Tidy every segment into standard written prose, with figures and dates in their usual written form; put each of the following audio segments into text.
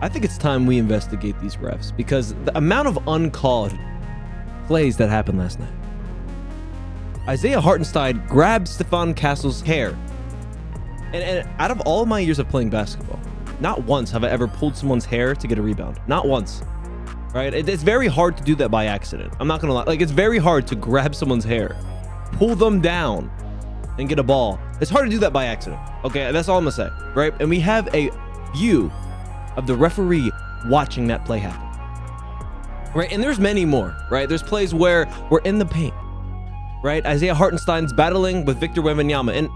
I think it's time we investigate these refs because the amount of uncalled plays that happened last night. Isaiah Hartenstein grabbed Stefan Castle's hair. And out of all my years of playing basketball, not once have I ever pulled someone's hair to get a rebound. Not once. Right? It's very hard to do that by accident. I'm not gonna lie. Like, it's very hard to grab someone's hair, pull them down, and get a ball. It's hard to do that by accident. Okay, that's all I'm gonna say. Right? And we have a view of the referee watching that play happen. Right? And there's many more. Right? There's plays where we're in the paint. Right? Isaiah Hartenstein's battling with Victor Wembanyama, and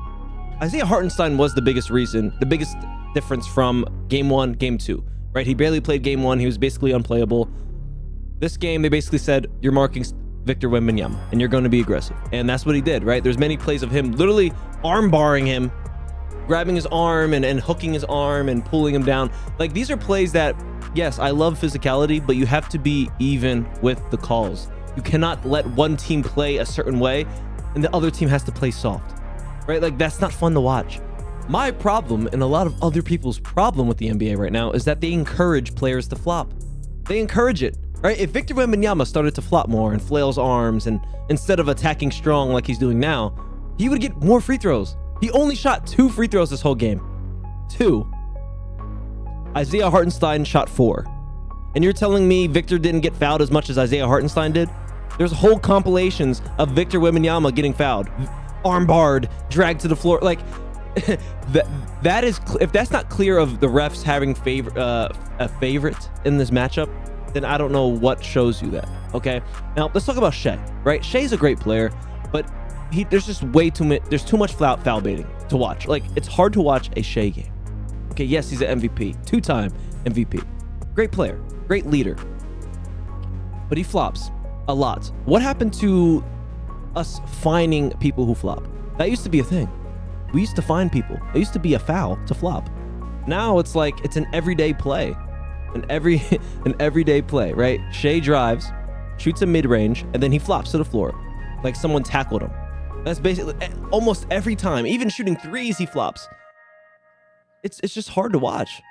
Isaiah Hartenstein was the biggest difference from game 1, game 2, right? He barely played game 1. He was basically unplayable. This game, they basically said, you're marking Victor Wembanyama and you're going to be aggressive. And that's what he did, right? There's many plays of him literally arm barring him, grabbing his arm and hooking his arm and pulling him down. Like, these are plays that, yes, I love physicality, but you have to be even with the calls. You cannot let one team play a certain way and the other team has to play soft. Right? Like, that's not fun to watch. My problem, and a lot of other people's problem with the NBA right now, is that they encourage players to flop. They encourage it, right? If Victor Wembanyama started to flop more and flail his arms, and instead of attacking strong like he's doing now, he would get more free throws. He only shot 2 free throws this whole game. 2. Isaiah Hartenstein shot 4. And you're telling me Victor didn't get fouled as much as Isaiah Hartenstein did? There's whole compilations of Victor Wembanyama getting fouled. Arm barred, dragged to the floor. Like, that is, if that's not clear of the refs having a favorite in this matchup, then I don't know what shows you that. Okay, now let's talk about Shai. Right, Shai's a great player, but there's just there's too much foul baiting to watch. Like, it's hard to watch a Shai game. Okay, yes, he's an MVP, 2-time MVP, great player, great leader, but he flops a lot. What happened to us finding people who flop? That used to be a thing. We used to find people. It used to be a foul to flop. Now it's like it's an everyday play. An everyday play, right? Shai drives, shoots a mid-range, and then he flops to the floor like someone tackled him. That's basically almost every time. Even shooting threes, he flops. It's just hard to watch.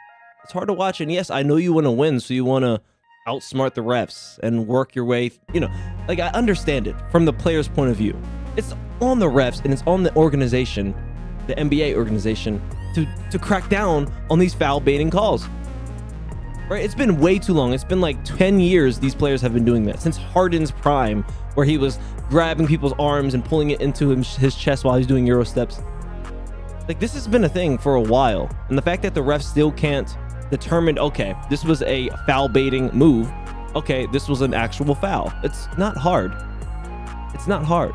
It's hard to watch. And yes, I know you want to win, so you want to outsmart the refs and work your way, like, I understand it from the player's point of view. It's on the refs and it's on the organization, the NBA organization, to crack down on these foul baiting calls. Right? It's been way too long. It's been like 10 years these players have been doing that, since Harden's prime, where he was grabbing people's arms and pulling it into his chest while he's doing Euro steps. Like, this has been a thing for a while, and the fact that the refs still can't determined, okay, this was a foul baiting move. Okay, this was an actual foul. It's not hard. It's not hard.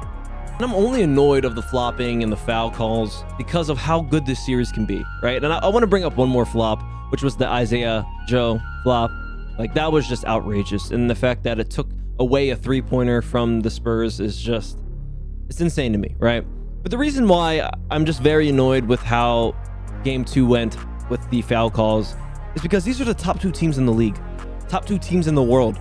And I'm only annoyed of the flopping and the foul calls because of how good this series can be, right? And I want to bring up one more flop, which was the Isaiah Joe flop. Like, that was just outrageous. And the fact that it took away a 3-pointer from the Spurs is just, it's insane to me, right? But the reason why I'm just very annoyed with how game 2 went with the foul calls is because these are the top 2 teams in the league, top 2 teams in the world,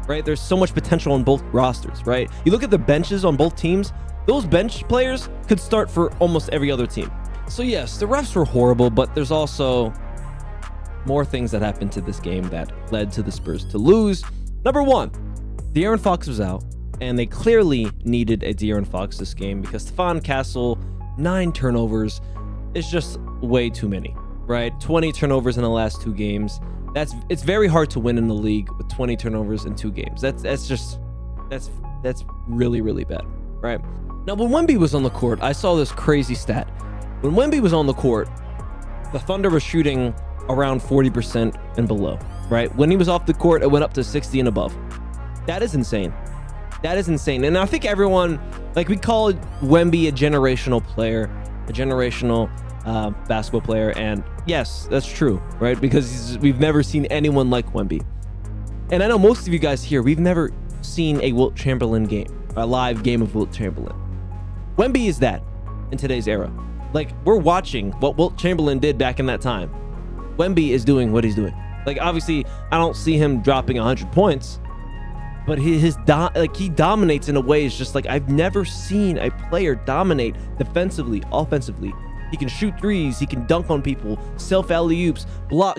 right? There's so much potential on both rosters, right? You look at the benches on both teams, those bench players could start for almost every other team. So yes, the refs were horrible, but there's also more things that happened to this game that led to the Spurs to lose. Number 1, De'Aaron Fox was out, and they clearly needed a De'Aaron Fox this game because Stefan Castle, 9 turnovers is just way too many. Right, 20 turnovers in the last 2 games. It's very hard to win in the league with 20 turnovers in 2 games. That's really, really bad, right? Now, when Wemby was on the court, I saw this crazy stat. When Wemby was on the court, the Thunder was shooting around 40% and below, right? When he was off the court, it went up to 60 and above. That is insane. That is insane. And I think everyone, like, we call Wemby a generational player, a generational basketball player, and yes, that's true, right? Because we've never seen anyone like Wemby. And I know most of you guys here, we've never seen a Wilt Chamberlain game, a live game of Wilt Chamberlain. Wemby is that in today's era. Like, we're watching what Wilt Chamberlain did back in that time. Wemby is doing what he's doing. Like, obviously, I don't see him dropping 100 points, but he dominates in a way. It's just like, I've never seen a player dominate defensively, offensively. He can shoot threes, he can dunk on people, self alley-oops,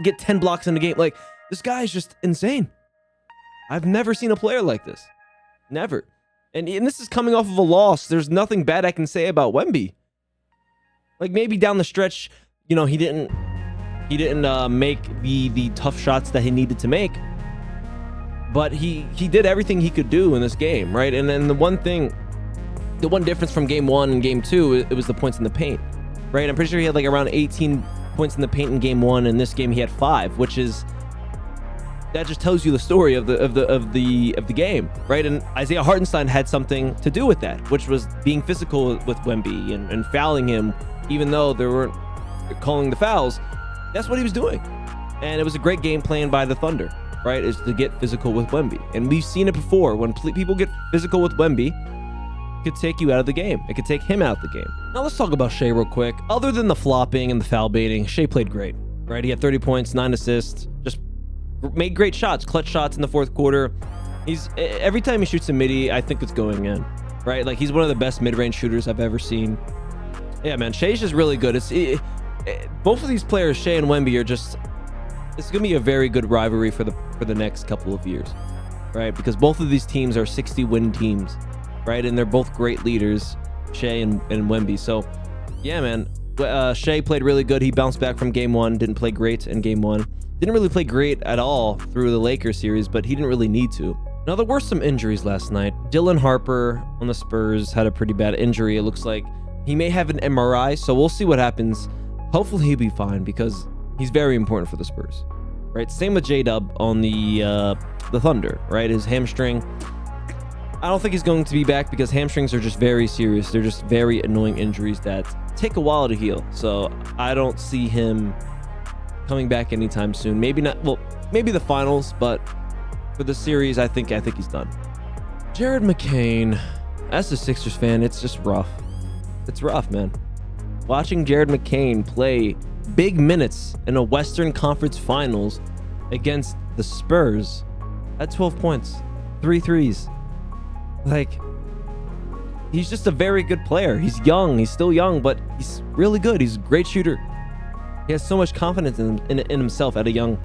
get 10 blocks in the game. Like, This guy is just insane. I've never seen a player like this. Never. And this is coming off of a loss. There's nothing bad I can say about Wemby. Like, maybe down the stretch, you know, he didn't make the tough shots that he needed to make. But he did everything he could do in this game, right? And then the one difference from game 1 and game 2, it was the points in the paint, right? I'm pretty sure he had like around 18 points in the paint in game 1, and this game he had 5, which is, that just tells you the story of the game, right? And Isaiah Hartenstein had something to do with that, which was being physical with Wemby and fouling him, even though they weren't calling the fouls. That's what he was doing, and it was a great game plan by the Thunder, right? Is to get physical with Wemby, and we've seen it before. When people get physical with Wemby, it could take you out of the game. It could take him out of the game. Now let's talk about Shea real quick. Other than the flopping and the foul baiting, Shea played great, right? He had 30 points, 9 assists, just made great shots, clutch shots in the fourth quarter. Every time he shoots a midi, I think it's going in, right? Like, he's one of the best mid-range shooters I've ever seen. Yeah, man, Shea's just really good. Both of these players, Shea and Wemby, are just, it's gonna be a very good rivalry for the next couple of years, right? Because both of these teams are 60-win teams, right? And they're both great leaders, Shea and Wemby. So, yeah, man, Shea played really good. He bounced back from game 1, didn't play great in game 1. Didn't really play great at all through the Lakers series, but he didn't really need to. Now, there were some injuries last night. Dylan Harper on the Spurs had a pretty bad injury. It looks like he may have an MRI, so we'll see what happens. Hopefully he'll be fine, because he's very important for the Spurs, right? Same with J-Dub on the Thunder, right? His hamstring. I don't think he's going to be back, because hamstrings are just very serious. They're just very annoying injuries that take a while to heal. So I don't see him coming back anytime soon. Maybe not. Well, maybe the finals, but for the series, I think he's done. Jared McCain, as a Sixers fan, it's just rough. It's rough, man. Watching Jared McCain play big minutes in a Western Conference Finals against the Spurs at 12 points, 3 threes. Like, he's just a very good player. He's young. He's still young, but he's really good. He's a great shooter. He has so much confidence in himself at a young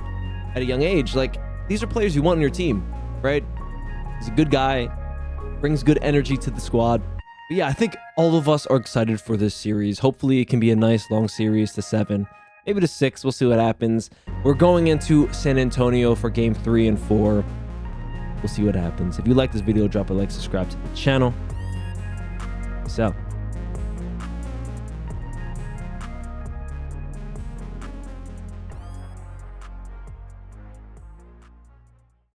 age. Like, these are players you want on your team, right? He's a good guy, brings good energy to the squad. But yeah, I think all of us are excited for this series. Hopefully it can be a nice long series to 7, maybe to 6. We'll see what happens. We're going into San Antonio for game 3 and 4. We'll see what happens. If you like this video, drop a like, subscribe to the channel. Peace out.